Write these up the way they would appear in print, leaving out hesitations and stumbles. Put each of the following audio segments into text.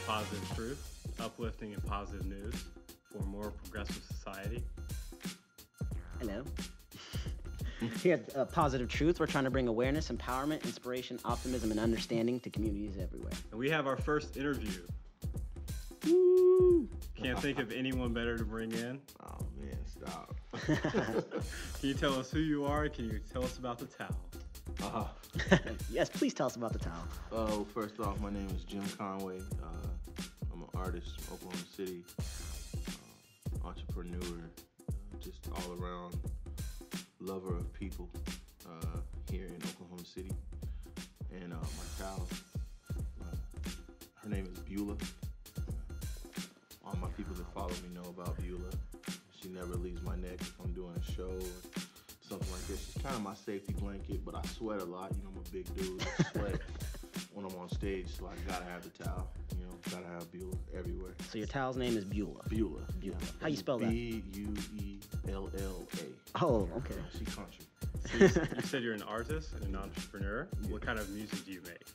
Positive Truth, uplifting and positive news for a more progressive society. Hello. Here at Positive Truth, we're trying to bring awareness, empowerment, inspiration, optimism, and understanding to communities everywhere. And we have our first interview. Woo! Can't think of anyone better to bring in. Oh man, stop. Can you tell us who you are? Can you tell us about the towel? Yes, please tell us about the towel. Oh, first off, my name is Jim Conway. I'm an artist from Oklahoma City, entrepreneur, just all around lover of people here in Oklahoma City. And my towel, her name is Beulah. All my people that follow me know about Beulah. She never leaves my neck if I'm doing a show or something like this. She's kind of my safety blanket, but I sweat a lot. You know, I'm a big dude. I sweat when I'm on stage, so I gotta have the towel. You know, gotta have Beulah everywhere. So your towel's name is Beulah. Beulah. Beulah. How you spell that? Beuella. Oh, okay. She country. So you said you're an artist and an entrepreneur. Yeah. What kind of music do you make?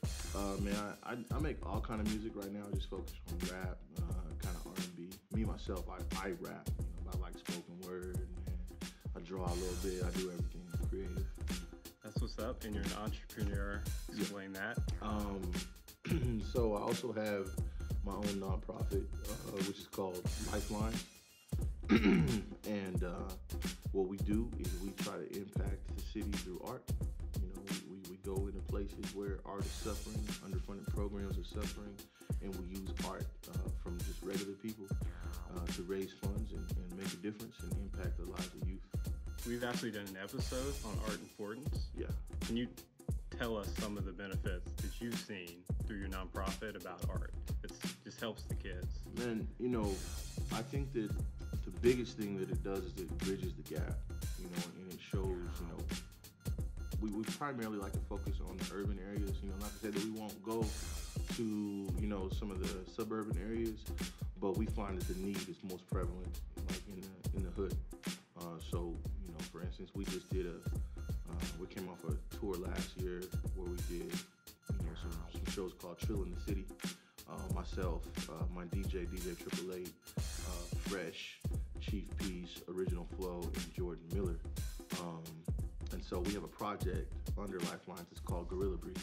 Man, I make all kind of music right now. I just focus on rap, kind of R&B. Me myself, I rap. You know, I like spoken word. And I draw a little bit. I do everything creative. That's what's up. And you're an entrepreneur. Explain that. So I also have my own nonprofit, which is called Lifeline. And what we do is we try to impact the city through art. You know, we go into places where art is suffering, underfunded programs are suffering, and we use art from just regular people to raise funds and make a difference and impact the lives of youth. We've actually done an episode on art importance. Yeah. Can you tell us some of the benefits that you've seen through your nonprofit about art? It just helps the kids. Man, you know, I think that the biggest thing that it does is it bridges the gap, you know, and it shows, you know, we primarily like to focus on the urban areas, you know, not to say that we won't go to, you know, some of the suburban areas, but we find that the need is most prevalent, like in the hood. So, you know, for instance, we just did we came off a tour last year where we did, you know, some shows called Trill in the City. Myself, my DJ Triple Eight, Fresh, Chief Peace, Original Flow, and Jordan Miller. And so we have a project under Lifelines. It's called Gorilla Breed.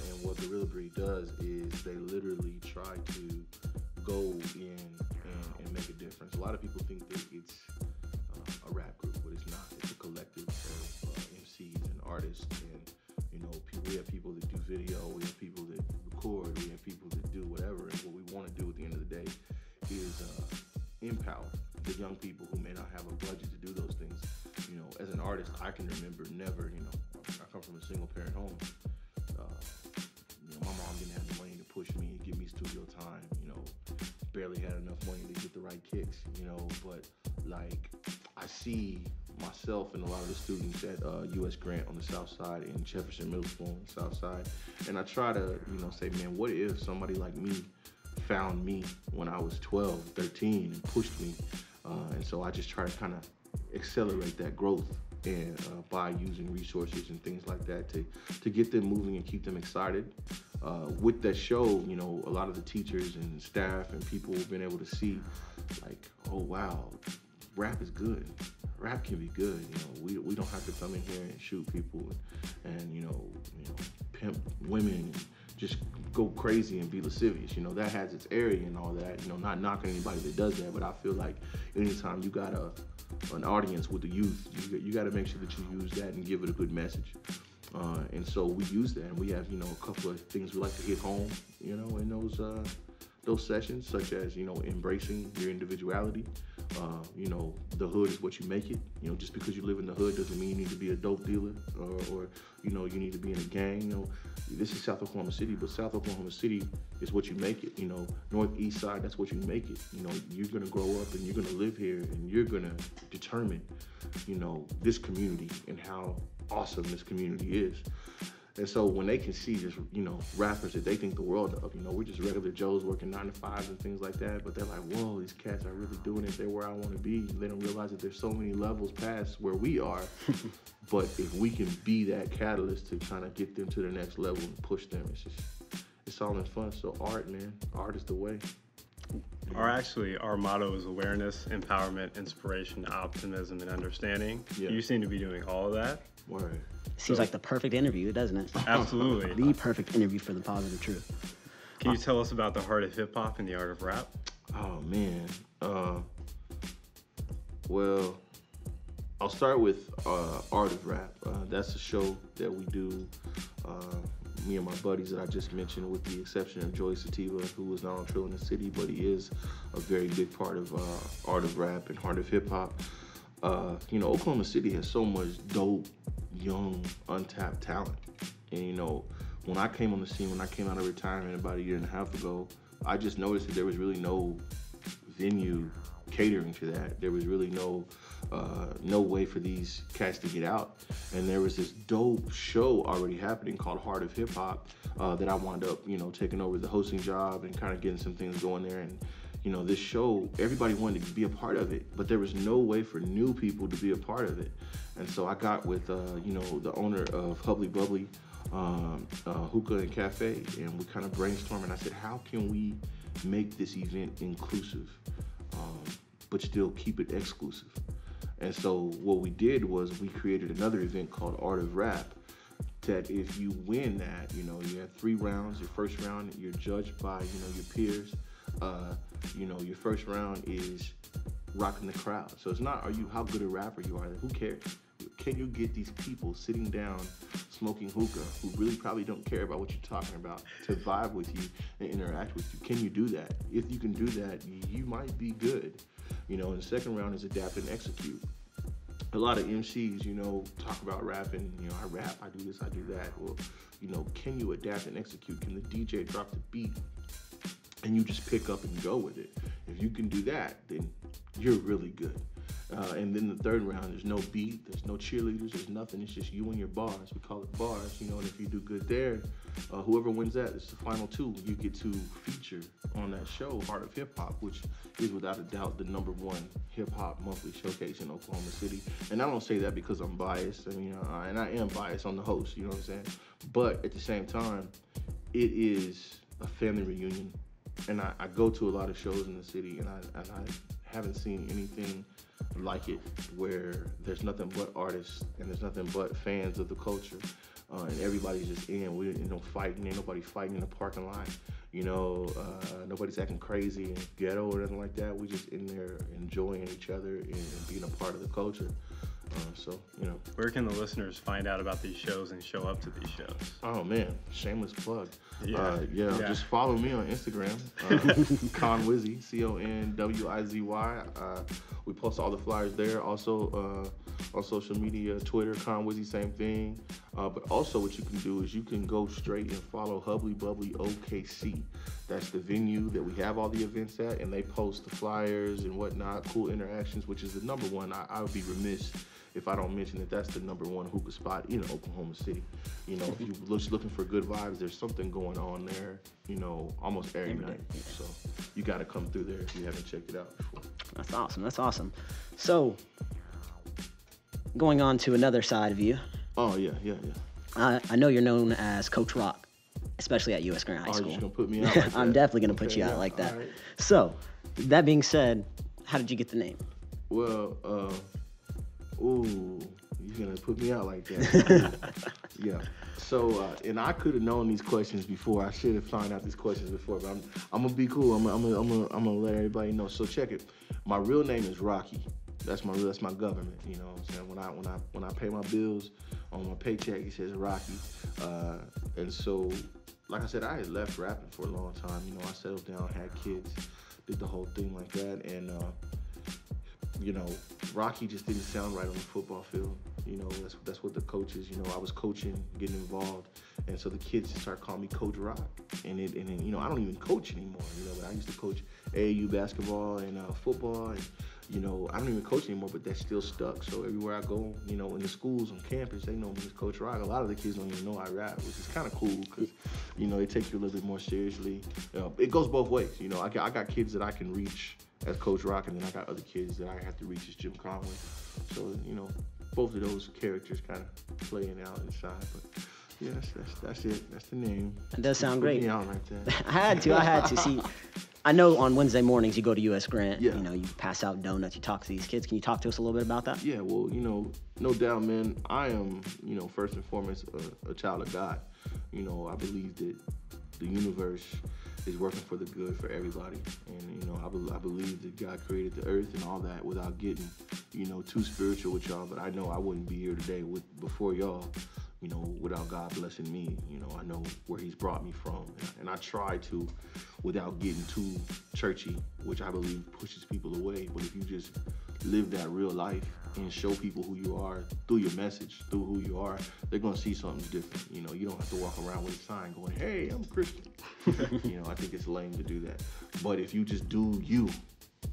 And what Gorilla Breed does is they literally try to go in and make a difference. A lot of people think that it's a rap group, but it's not. It's a collective of MCs and artists. And, you know, we have people that do video, we have people that record, we have people that do whatever. And what we want to do at the end of the day is empower the young people who may not have a budget to do those things. You know, as an artist, I can remember never, you know, I come from a single parent home. You know, my mom didn't have the money to push me, give me studio time, you know, barely had enough money to get the right kicks, you know, but like I see myself and a lot of the students at U.S. Grant on the South Side and Jefferson Middle School on the South Side, and I try to, you know, say, man, what if somebody like me found me when I was 12, 13 and pushed me, and so I just try to kind of accelerate that growth and by using resources and things like that to get them moving and keep them excited. With that show, you know, a lot of the teachers and staff and people have been able to see, like, oh wow, rap is good. Rap can be good. You know, we don't have to come in here and shoot people and you know pimp women and just go crazy and be lascivious. You know, that has its area and all that. You know, not knocking anybody that does that, but I feel like anytime you got an audience with the youth, you got to make sure that you use that and give it a good message. And so we use that, and we have, you know, a couple of things we like to hit home, you know, in those sessions, such as, you know, embracing your individuality. You know, the hood is what you make it. You know, just because you live in the hood doesn't mean you need to be a dope dealer or you know, you need to be in a gang. You know, this is South Oklahoma City, but South Oklahoma City is what you make it. You know, Northeast Side, that's what you make it. You know, you're gonna grow up and you're gonna live here and you're gonna determine, you know, this community and how awesome this community is. And so when they can see just, you know, rappers that they think the world of, you know, we're just regular Joes working 9 to 5s and things like that, but they're like, whoa, these cats are really doing it. They're where I want to be. They don't realize that there's so many levels past where we are. But if we can be that catalyst to kind of get them to the next level and push them, it's just all in fun. So art, man, art is the way. Our motto is awareness, empowerment, inspiration, optimism, and understanding. Yeah. You seem to be doing all of that. Word. Seems like the perfect interview, doesn't it? Absolutely. The perfect interview for the Positive Truth. Can you tell us about the heart of hip hop and the art of rap? Oh man. Well, I'll start with Art of Rap. That's a show that we do, me and my buddies that I just mentioned, with the exception of Joey Sativa, who is not on Trill in the City, but he is a very big part of Art of Rap and Heart of Hip Hop. You know, Oklahoma City has so much dope, young, untapped talent. And you know, when I came on the scene, when I came out of retirement about 1.5 years ago, I just noticed that there was really no venue catering to that. There was really no way for these cats to get out. And there was this dope show already happening called Heart of Hip Hop that I wound up, you know, taking over the hosting job and kind of getting some things going there. And you know, this show, everybody wanted to be a part of it, but there was no way for new people to be a part of it. And so I got with, you know, the owner of Hubbly Bubbly Hookah and Cafe, and we kind of brainstormed, and I said, how can we make this event inclusive, but still keep it exclusive? And so what we did was we created another event called Art of Rap, that if you win that, you know, you have 3 rounds. Your first round, you're judged by, you know, your peers. You know, your first round is rocking the crowd. So it's not how good a rapper you are. Who cares? Can you get these people sitting down, smoking hookah, who really probably don't care about what you're talking about, to vibe with you and interact with you? Can you do that? If you can do that, you might be good. You know, and the second round is adapt and execute. A lot of MCs, you know, talk about rapping. You know, I rap, I do this, I do that. Well, you know, can you adapt and execute? Can the DJ drop the beat and you just pick up and go with it? If you can do that, then you're really good. And then the third round, there's no beat, there's no cheerleaders, there's nothing. It's just you and your bars. We call it bars, you know, and if you do good there, whoever wins that, it's the final 2. You get to feature on that show, Heart of Hip Hop, which is without a doubt the #1 hip hop monthly showcase in Oklahoma City. And I don't say that because I'm biased. I mean, and I am biased on the host, you know what I'm saying? But at the same time, it is a family reunion. And I go to a lot of shows in the city, and I haven't seen anything like it, where there's nothing but artists and there's nothing but fans of the culture, and everybody's just in. We ain't no fighting, ain't nobody fighting in the parking lot. You know, nobody's acting crazy and ghetto or anything like that. We just in there enjoying each other and being a part of the culture. So, you know. Where can the listeners find out about these shows and show up to these shows? Oh, man, shameless plug. Yeah. Just follow me on Instagram, Conwizzy, CONWIZY. We post all the flyers there. Also, on social media, Twitter, Conwizzy, same thing. But also what you can do is you can go straight and follow Hubbly Bubbly OKC. That's the venue that we have all the events at, and they post the flyers and whatnot, cool interactions, which is the #1. I would be remiss if I don't mention that that's the #1 hookah spot in Oklahoma City. You know, if you're just looking for good vibes, there's something going on there, you know, almost every night. So you got to come through there if you haven't checked it out before. That's awesome. That's awesome. So, going on to another side of you. Oh, yeah. I know you're known as Coach Rock, especially at U.S. Grant High School. You're just going to put me out like that? I'm definitely going to put you out like that. Right. So, that being said, how did you get the name? Well, you're going to put me out like that. Yeah. So, and I could have known these questions before. I should have found out these questions before, but I'm going to be cool. I'm going to let everybody know. So check it. My real name is Rocky. That's my government, you know what I'm saying? When I pay my bills on my paycheck, it says Rocky. And so, like I said, I had left rapping for a long time. You know, I settled down, had kids, did the whole thing like that. And, you know, Rocky just didn't sound right on the football field. You know, that's what the coaches, you know, I was coaching, getting involved. And so the kids just started calling me Coach Rock. And you know, I don't even coach anymore, you know, but I used to coach AAU basketball and football. And, you know, I don't even coach anymore, but that still stuck. So everywhere I go, you know, in the schools, on campus, they know me as Coach Rock. A lot of the kids don't even know I rap, which is kind of cool because, you know, they take you a little bit more seriously. It goes both ways. You know, I got kids that I can reach as Coach Rock, and then I got other kids that I have to reach as Jim Conway. So, you know, both of those characters kind of playing out inside. But Yeah, that's it. That's the name. It does sound great. Put me out like that. I had to. See, I know on Wednesday mornings you go to U.S. Grant. Yeah. You know, you pass out donuts, you talk to these kids. Can you talk to us a little bit about that? Yeah, well, no doubt, man. I am, first and foremost a child of God. I believe that the universe is working for the good for everybody. And, I believe that God created the earth and all that without getting, too spiritual with y'all. But I know I wouldn't be here today before y'all, without God blessing me. I know where he's brought me from. And I try to, without getting too churchy, which I believe pushes people away. But if you just live that real life and show people who you are through your message, through who you are, they're going to see something different. You don't have to walk around with a sign going, hey, I'm Christian. I think it's lame to do that. But if you just do you,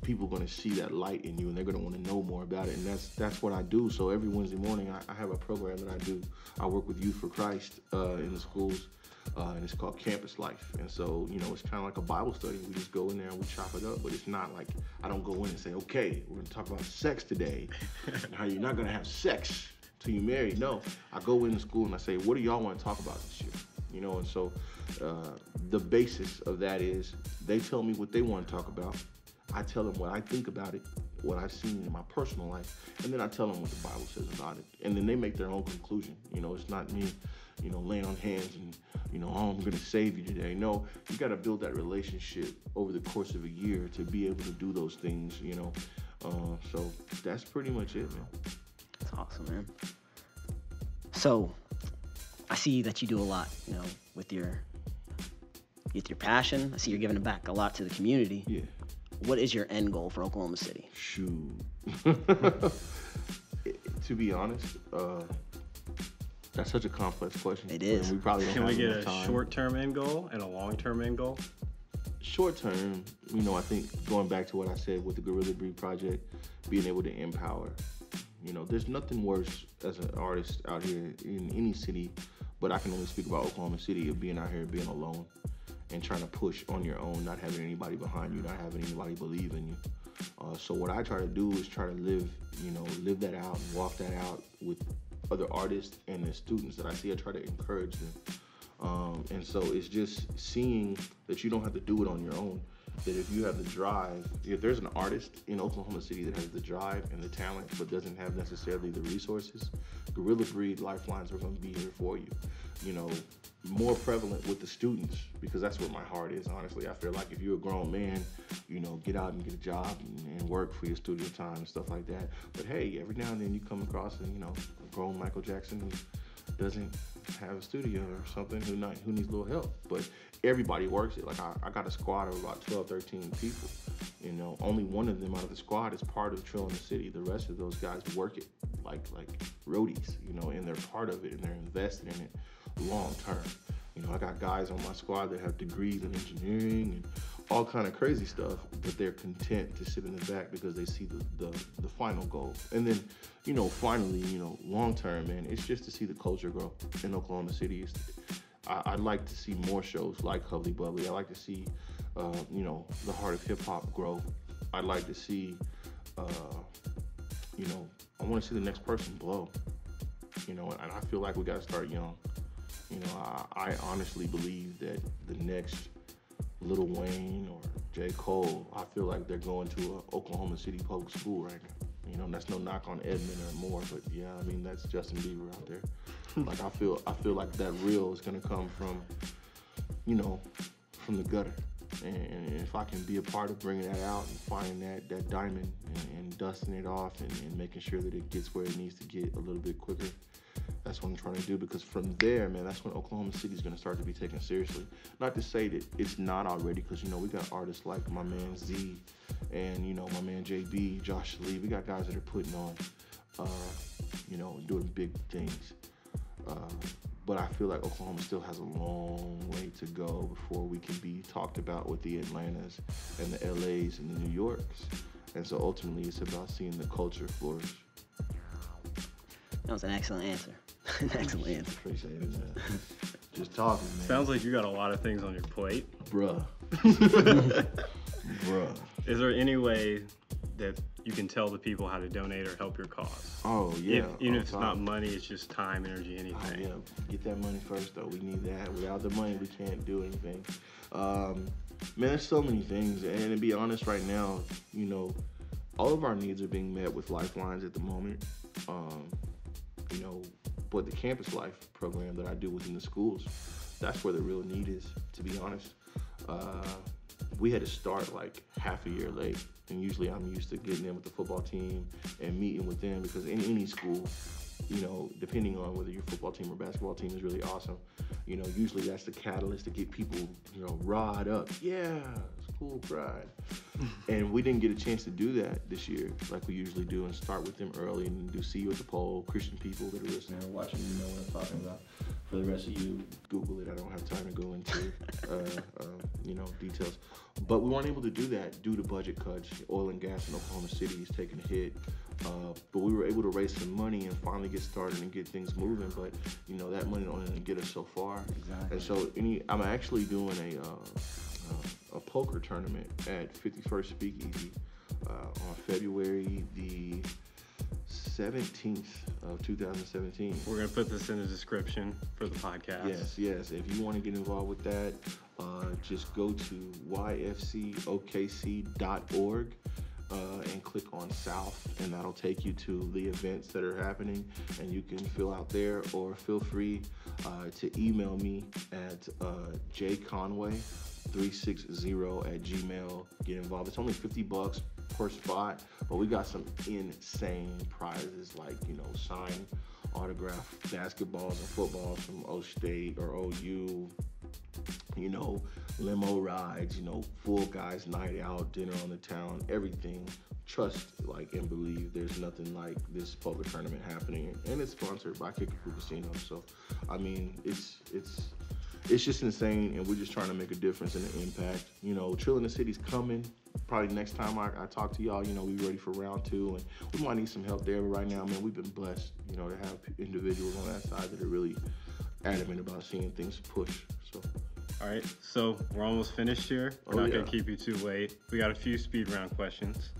people are going to see that light in you, and they're going to want to know more about it. And that's what I do. So every Wednesday morning, I have a program that I do. I work with Youth for Christ in the schools, and it's called Campus Life. And so, it's kind of like a Bible study. We just go in there and we chop it up. But it's not like I don't go in and say, okay, we're going to talk about sex today, and how you're not going to have sex till you marry. No, I go into school and I say, what do y'all want to talk about this year? And so the basis of that is they tell me what they want to talk about. I tell them what I think about it, what I've seen in my personal life, and then I tell them what the Bible says about it. And then they make their own conclusion. It's not me, laying on hands and, oh, I'm going to save you today. No, you got to build that relationship over the course of a year to be able to do those things, So that's pretty much it, man. That's awesome, man. So I see that you do a lot, with your passion. I see you're giving back a lot to the community. Yeah. What is your end goal for Oklahoma City? Shoot. To be honest, that's such a complex question. It is. And we probably don't Can have we get enough a time. short-term end goal and a long-term end goal? Short term, I think going back to what I said with the Gorilla Breed Project, being able to empower. There's nothing worse as an artist out here in any city, but I can only speak about Oklahoma City, of being out here, being alone and trying to push on your own, not having anybody behind you, not having anybody believe in you. So what I try to do is try to live that out and walk that out with other artists and the students that I see. I try to encourage them. And so it's just seeing that you don't have to do it on your own, that if you have the drive, if there's an artist in Oklahoma City that has the drive and the talent but doesn't have necessarily the resources, Gorilla Breed Lifelines are going to be here for you. More prevalent with the students, because that's where my heart is, honestly. I feel like if you're a grown man, get out and get a job and work for your studio time and stuff like that. But hey, every now and then you come across a grown Michael Jackson who doesn't have a studio or something, who needs a little help. But everybody works it. Like I got a squad of about 12, 13 people. Only one of them out of the squad is part of Trill in the City. The rest of those guys work it like roadies, and they're part of it and they're invested in it long term. I got guys on my squad that have degrees in engineering and all kind of crazy stuff, but they're content to sit in the back because they see the final goal. And then, finally, long term, man, it's just to see the culture grow in Oklahoma City. I'd like to see more shows like Hubbly Bubbly. I like to see, the heart of hip hop grow. I'd like to see, I want to see the next person blow, and I feel like we got to start young. I honestly believe that the next Lil Wayne or J. Cole, I feel like they're going to an Oklahoma City public school right now. That's no knock on Edmond or Moore, but yeah, that's Justin Bieber out there. Like I feel like that real is gonna come from, from the gutter. And if I can be a part of bringing that out and finding that diamond and dusting it off and making sure that it gets where it needs to get a little bit quicker, that's what I'm trying to do, because from there, man, that's when Oklahoma City is going to start to be taken seriously. Not to say that it's not already, because, we got artists like my man Z and, my man JB, Josh Lee. We got guys that are putting on, doing big things. But I feel like Oklahoma still has a long way to go before we can be talked about with the Atlantas and the LAs and the New Yorks. And so ultimately it's about seeing the culture flourish. That was an excellent answer. An excellent answer. Appreciate it, man. Just talking, man. Sounds like you got a lot of things on your plate. Bruh. Bruh. Is there any way that you can tell the people how to donate or help your cause? Oh, yeah. Even if it's not money, it's just time, energy, anything. Oh, yeah. Get that money first, though. We need that. Without the money, we can't do anything. Man, there's so many things. And to be honest, right now, you know, all of our needs are being met with lifelines at the moment. You know, but the campus life program that I do within the schools, that's where the real need is, to be honest. We had to start like half a year late. And usually I'm used to getting in with the football team and meeting with them, because in any school, you know, depending on whether your football team or basketball team is really awesome, you know, usually that's the catalyst to get people, you know, riled up. Yeah, school pride. And we didn't get a chance to do that this year like we usually do, and start with them early and do See You at the Pole. Christian people that are listening or watching, you know what I'm talking about. For the rest of you, Google it. I don't have time to go into, you know, details. But we weren't able to do that due to budget cuts. Oil and gas in Oklahoma City is taking a hit. But we were able to raise some money and finally get started and get things moving. But, you know, that money only get us so far. Exactly. And so I'm actually doing a poker tournament at 51st Speakeasy on February the 17th of 2017. We're going to put this in the description for the podcast. Yes. If you want to get involved with that, just go to yfcokc.org and click on South, and that'll take you to the events that are happening, and you can fill out there, or feel free to email me at jconway360@gmail. Get involved. It's only $50 per spot, but we got some insane prizes, like, you know, signed autographed basketballs and footballs from O State or OU, you know, limo rides, you know, full guys night out, dinner on the town, everything. Trust, like, and believe there's nothing like this poker tournament happening, and it's sponsored by Kickapoo Casino. So, I mean, it's just insane, and we're just trying to make a difference and an impact. You know, Trill in the City's coming. Probably next time I talk to y'all, you know, we ready for round 2, and we might need some help there. But right now, man, we've been blessed, you know, to have individuals on that side that are really adamant about seeing things push. So. All right, so we're almost finished here. We're not going to keep you too late. We got a few speed round questions.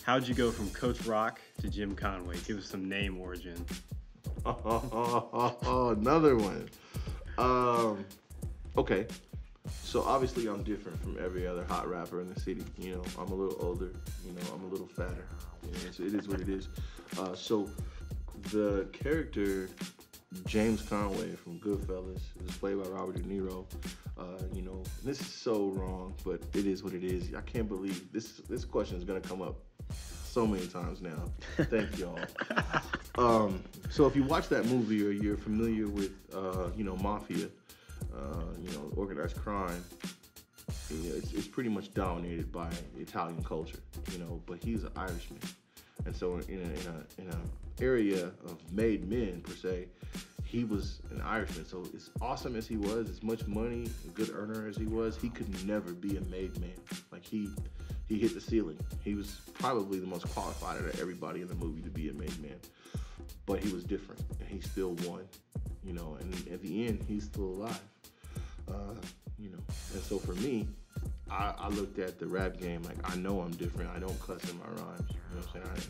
How'd you go from Coach Rock to Jim Conway? Give us some name origin. Another one. Okay. So obviously I'm different from every other hot rapper in the city. You know, I'm a little older. You know, I'm a little fatter. You know, so it is what it is. So the character James Conway from Goodfellas is played by Robert De Niro. You know, this is so wrong, but it is what it is. I can't believe this question is gonna come up so many times now. Thank y'all. So if you watch that movie or you're familiar with, you know, mafia, you know, organized crime, you know, it's pretty much dominated by Italian culture, you know, but he's an Irishman. And so in an area of made men, per se, he was an Irishman. So as awesome as he was, as much money, a good earner as he was, he could never be a made man. Like, he hit the ceiling. He was probably the most qualified out of everybody in the movie to be a made man. But he was different, and he still won, you know, and at the end, he's still alive. You know, and so for me, I looked at the rap game like, I know I'm different. I don't cuss in my rhymes. You know what I'm saying?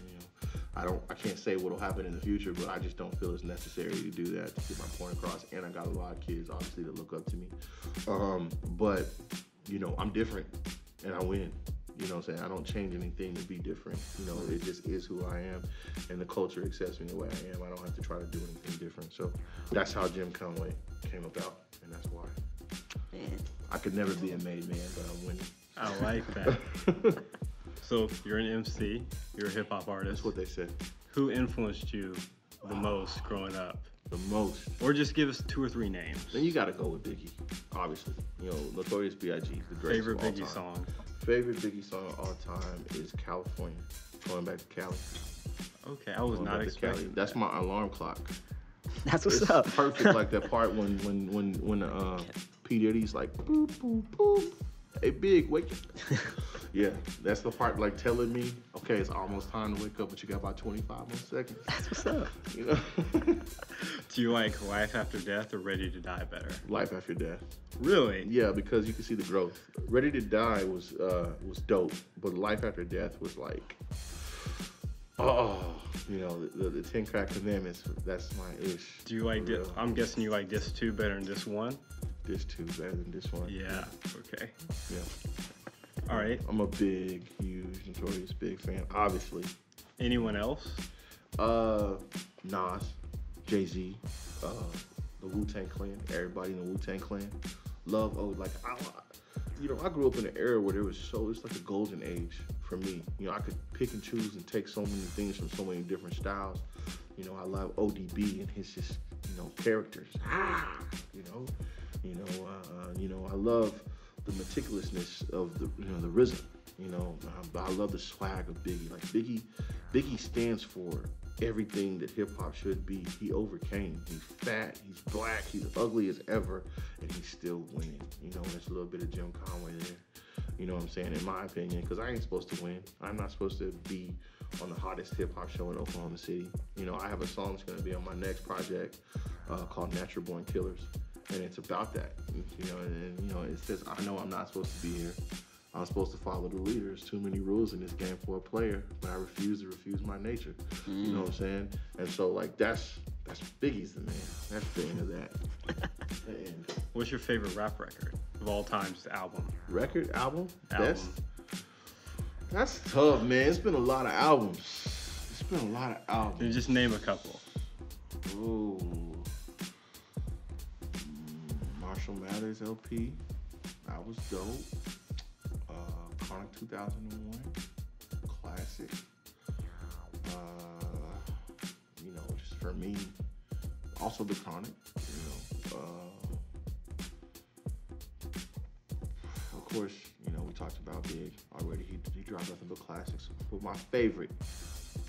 I can't say what'll happen in the future, but I just don't feel it's necessary to do that to get my point across. And I got a lot of kids, obviously, that look up to me. But, you know, I'm different, and I win. You know what I'm saying? I don't change anything to be different. You know, it just is who I am, and the culture accepts me the way I am. I don't have to try to do anything different. So that's how Jim Conway came about, and that's why. Man. I could never be a made man, but I'm winning. I like that. So you're an MC, you're a hip hop artist. That's what they said. Who influenced you the most growing up? The most. Or just give us 2 or 3 names. Then you got to go with Biggie, obviously. You know, Notorious B.I.G., the greatest Favorite of all Biggie time. song? Favorite Biggie song of all time is California. Going back to Cali. Okay, I was not expecting that. That's my alarm clock. That's what's It's up. perfect, like that part when P. Diddy's like, boop, boop, boop. Hey, Big, wake up. Yeah, that's the part like telling me, okay, it's almost time to wake up, but you got about 25 more seconds. That's what's up. You know? Do you like Life After Death or Ready to Die better? Life After Death. Really? Yeah, because you can see the growth. Ready to Die was dope, but Life After Death was like, oh, you know, the 10 Crack Commandments. That's my ish. Do you like? I'm guessing you like this 2 better than this 1. This 2 better than this one. Yeah. Okay. Yeah. All right. I'm a big, huge, notorious big fan. Obviously. Anyone else? Nas, Jay-Z, the Wu-Tang Clan. Everybody in the Wu-Tang Clan. Love. Oh, like I grew up in an era where it's like a golden age for me. You know, I could pick and choose and take so many things from so many different styles. You know, I love ODB and his just, you know, characters. I love the meticulousness of the RZA. You know, I love the swag of Biggie. Like Biggie stands for everything that hip hop should be. He overcame. He's fat. He's black. He's ugly as ever, and he's still winning. You know, there's a little bit of Jim Conway there. You know what I'm saying? In my opinion, because I ain't supposed to win. I'm not supposed to be on the hottest hip hop show in Oklahoma City. You know, I have a song that's going to be on my next project called Natural Born Killers. And it's about that, you know, and you know, it says, I know I'm not supposed to be here. I'm supposed to follow the leaders. Too many rules in this game for a player, but I refuse my nature. You know what I'm saying? And so, like, that's Biggie's the man. That's the end of that. And What's your favorite rap record of all time's album? Album? That's tough, man. It's been a lot of albums. Can you just name a couple? Ooh. Marshall Mathers LP, that was dope. Chronic 2001, classic. You know, just for me, also the Chronic. You know, of course, you know, we talked about Big already. He dropped nothing but classics. But my favorite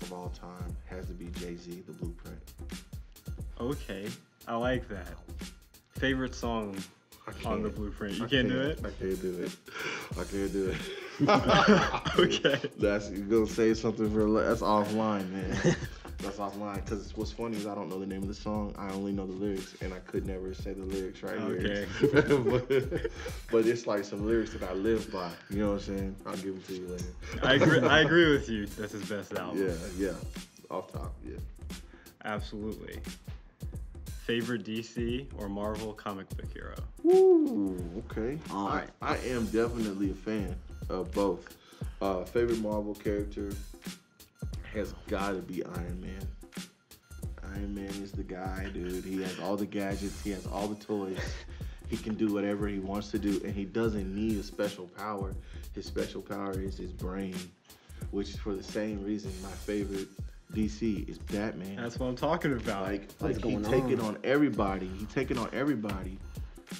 of all time has to be Jay-Z, The Blueprint. Okay, I like that. Favorite song on The Blueprint? You can't do it? I can't do it. Okay. You're gonna say something that's offline, man. That's offline. Because what's funny is I don't know the name of the song. I only know the lyrics, and I could never say the lyrics right here. but it's like some lyrics that I live by. You know what I'm saying? I'll give them to you later. I agree with you. That's his best album. Yeah. Off top, yeah. Absolutely. Favorite DC or Marvel comic book hero? Ooh, okay. All right. I am definitely a fan of both. Favorite Marvel character has got to be Iron Man. Iron Man is the guy, dude. He has all the gadgets. He has all the toys. He can do whatever he wants to do, and he doesn't need a special power. His special power is his brain, which is for the same reason my favorite DC is Batman. That's what I'm talking about. Like he taking on everybody. He taking on everybody.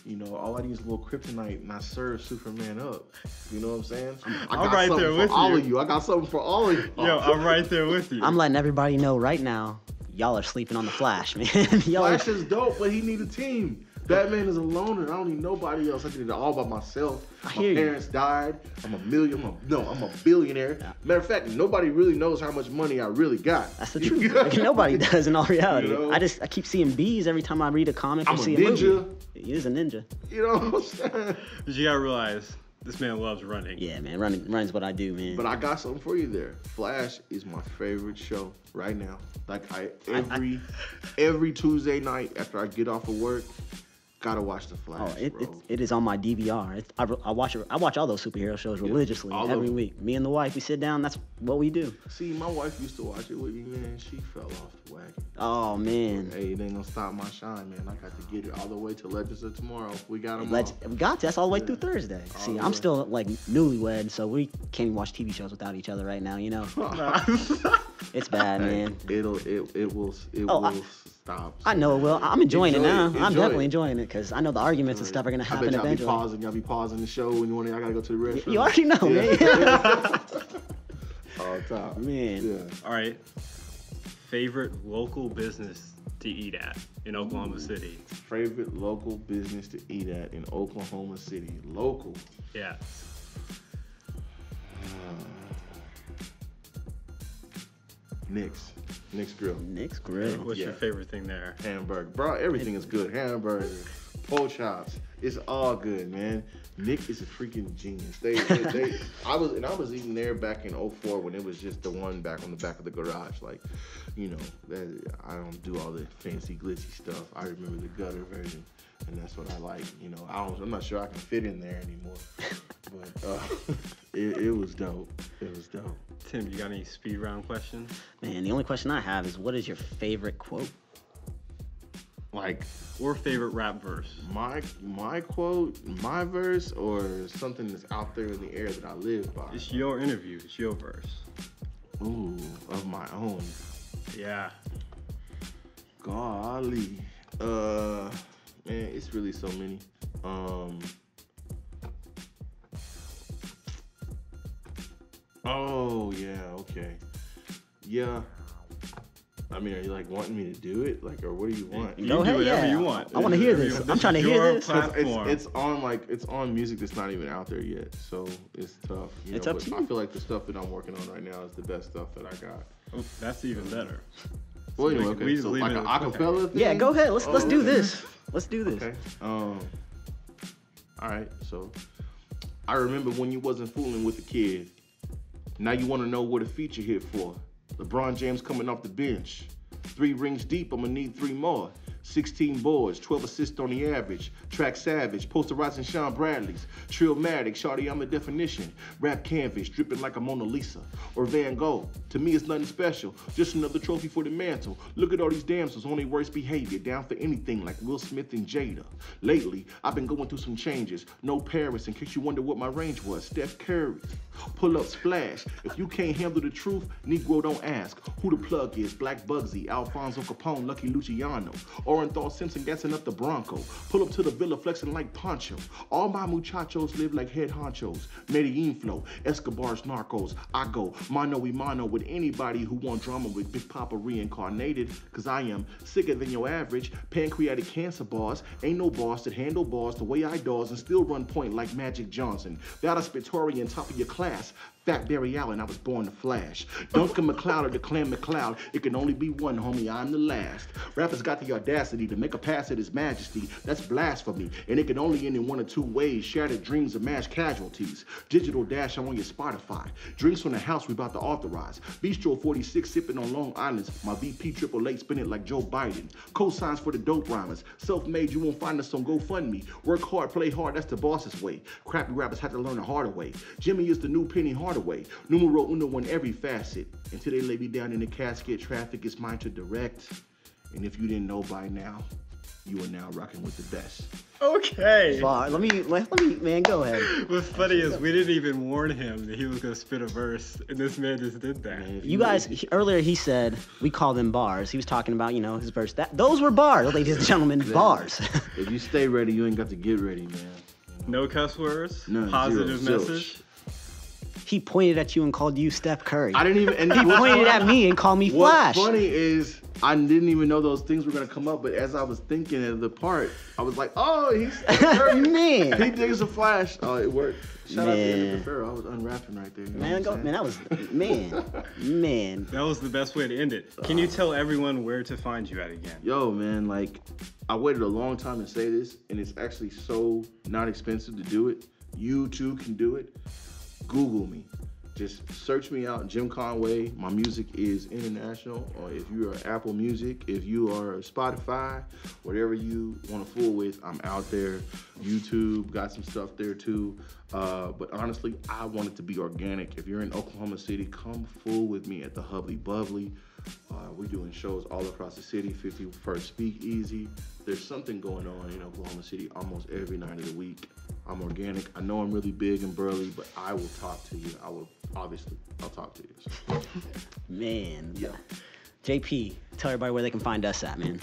You know, all I need is a little kryptonite, and I serve Superman up. You know what I'm saying? I'm right there with you. All of you. I got something for all of you. Yo, I'm right there with you. I'm letting everybody know right now, y'all are sleeping on the Flash, man. Flash is dope, but he need a team. Batman is a loner. I don't need nobody else. I did it all by myself. My parents died. I'm a billionaire. Yeah. Matter of fact, nobody really knows how much money I really got. That's the truth. Like, nobody does in all reality. You know? I keep seeing bees every time I read a comic or see a movie. He is a ninja. You know what I'm saying? But you gotta realize, this man loves running. Yeah, man. Running's what I do, man. But I got something for you there. Flash is my favorite show right now. Like every Tuesday night after I get off of work, gotta watch the Flash. Oh, it is on my DVR. I watch all those superhero shows religiously every week. Me and the wife, we sit down. That's what we do. See, my wife used to watch it with me, man. She fell off the wagon. Oh man. Hey, it ain't gonna stop my shine, man. I got to get it all the way to Legends of Tomorrow. We got them. We got to. That's all the way through Thursday. See, I'm still like newlywed, so we can't even watch TV shows without each other right now. You know. It's bad, man. It will stop. I know it will. I'm enjoying it now. I'm definitely enjoying it because I know the arguments and stuff are gonna happen eventually. Y'all be pausing the show when I gotta go to the restroom. You already know, man. All top, man. Yeah. All right. Favorite local business to eat at in Oklahoma City? Favorite local business to eat at in Oklahoma City. Local. Yeah. Nick's Grill. Nick's Grill. What's your favorite thing there? Hamburger. Bro, everything is good. Hamburger, pork chops. It's all good, man. Nick is a freaking genius. I was eating there back in 04 when it was just the one back on the back of the garage. Like, you know, I don't do all the fancy glitzy stuff. I remember the gutter version, and that's what I like. You know, I'm not sure I can fit in there anymore, but it was dope. It was dope. Tim, you got any speed round questions? Man, the only question I have is, what is your favorite quote? Like, or favorite rap verse? My quote, my verse, or something that's out there in the air that I live by? It's your interview. It's your verse. Ooh, of my own. Yeah. Golly. Man, it's really so many. Oh, yeah, okay. Yeah. I mean, are you like wanting me to do it? Like, or what do you want? You can do whatever you want. I want to hear this. I'm trying to hear this. It's on music that's not even out there yet, so it's tough. It's up to you. I feel like the stuff that I'm working on right now is the best stuff that I got. Oh, that's even better. Well, anyway, okay. So like an acapella thing? Yeah, go ahead. Let's do this. Let's do this. Okay. All right. So I remember when you wasn't fooling with the kid. Now you want to know what a feature hit for. LeBron James coming off the bench. 3 rings deep, I'ma need 3 more. 16 boards, 12 assists on the average. Track Savage, posterizing Sean Bradley's. Trillmatic, shawty, I'm the definition. Rap canvas, dripping like a Mona Lisa. Or Van Gogh, to me it's nothing special. Just another trophy for the mantle. Look at all these damsels on their worst behavior. Down for anything like Will Smith and Jada. Lately, I've been going through some changes. No Paris, in case you wonder what my range was. Steph Curry, pull up splash. If you can't handle the truth, Negro don't ask. Who the plug is, Black Bugsy, Alfonso Capone, Lucky Luciano. Orenthal Simpson gassing up the Bronco. Pull up to the villa flexing like Poncho. All my muchachos live like head honchos. Medellin flow, Escobar's narcos. I go mano y mano with anybody who want drama with Big Papa reincarnated. Cause I am sicker than your average. Pancreatic cancer bars. Ain't no boss that handle bars the way I does and still run point like Magic Johnson. That a Spitorian top of your class. Fat Barry Allen, I was born to flash. Duncan McLeod or the Clan McLeod, it can only be one, homie, I'm the last. Rappers got the audacity to make a pass at his majesty, that's blasphemy. And it can only end in 1 or 2 ways, shattered dreams or mass casualties. Digital dash, I'm on your Spotify. Drinks from the house we about to authorize. Bistro 46 sipping on Long Island's. My VP Triple Eight spinning like Joe Biden. Cosigns for the dope rhymers. Self-made, you won't find us on GoFundMe. Work hard, play hard, that's the boss's way. Crappy rappers have to learn the harder way. Jimmy is the new Penny Hardaway. Numero uno in every facet. Until they lay me down in the casket, traffic is mine to direct. And if you didn't know by now, you are now rocking with the best. Okay. Let me, man, go ahead. What's funny is we didn't even warn him that he was gonna spit a verse, and this man just did that. Man, You guys, earlier he said we call them bars. He was talking about, his verse. Those were bars, ladies and gentlemen, bars. If you stay ready, you ain't got to get ready, man. No cuss words. None, Positive zero, message. He pointed at you and called you Steph Curry. I didn't even. And He pointed at me and called me Flash. What's funny is I didn't even know those things were gonna come up, but as I was thinking of the part, I was like, "Oh, he's Steph Curry." Man. He digs a Flash. Oh, it worked. Shout out to Man. Andy Ferrell. I was unwrapping right there. You know Man, what I'm saying? that was man. That was the best way to end it. Can you tell everyone where to find you at again? Yo, man, like I waited a long time to say this, and it's actually so not expensive to do it. You too can do it. Google me. Just search me out, Jim Conway. My music is international. Or if you are Apple Music, if you are Spotify, whatever you want to fool with, I'm out there. YouTube, got some stuff there too. But honestly, I want it to be organic. If you're in Oklahoma City, come fool with me at the Hubbly Bubbly. We're doing shows all across the city, 51st Speakeasy. There's something going on in Oklahoma City almost every night of the week. I'm organic. I know I'm really big and burly, but I will talk to you. I'll talk to you. So. Man. Yeah. JP, tell everybody where they can find us at, man.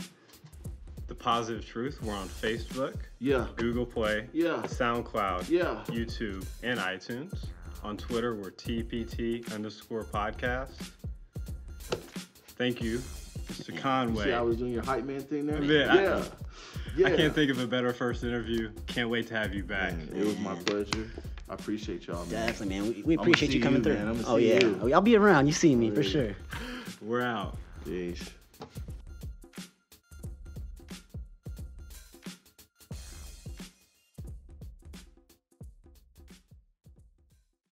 The Positive Truth. We're on Facebook, Yeah. Google Play, Yeah. SoundCloud, Yeah. YouTube, and iTunes. On Twitter, we're TPT_podcast. Thank you, Mr. Conway. See, I was doing your hype man thing there. Yeah, Yeah. I can't think of a better first interview. Can't wait to have you back. Man, it was my pleasure. I appreciate y'all, man. Definitely, man. We appreciate see you coming you, through. man. I'ma Oh see yeah, you. I'll be around. You see me for Yeah. sure. We're out. Peace.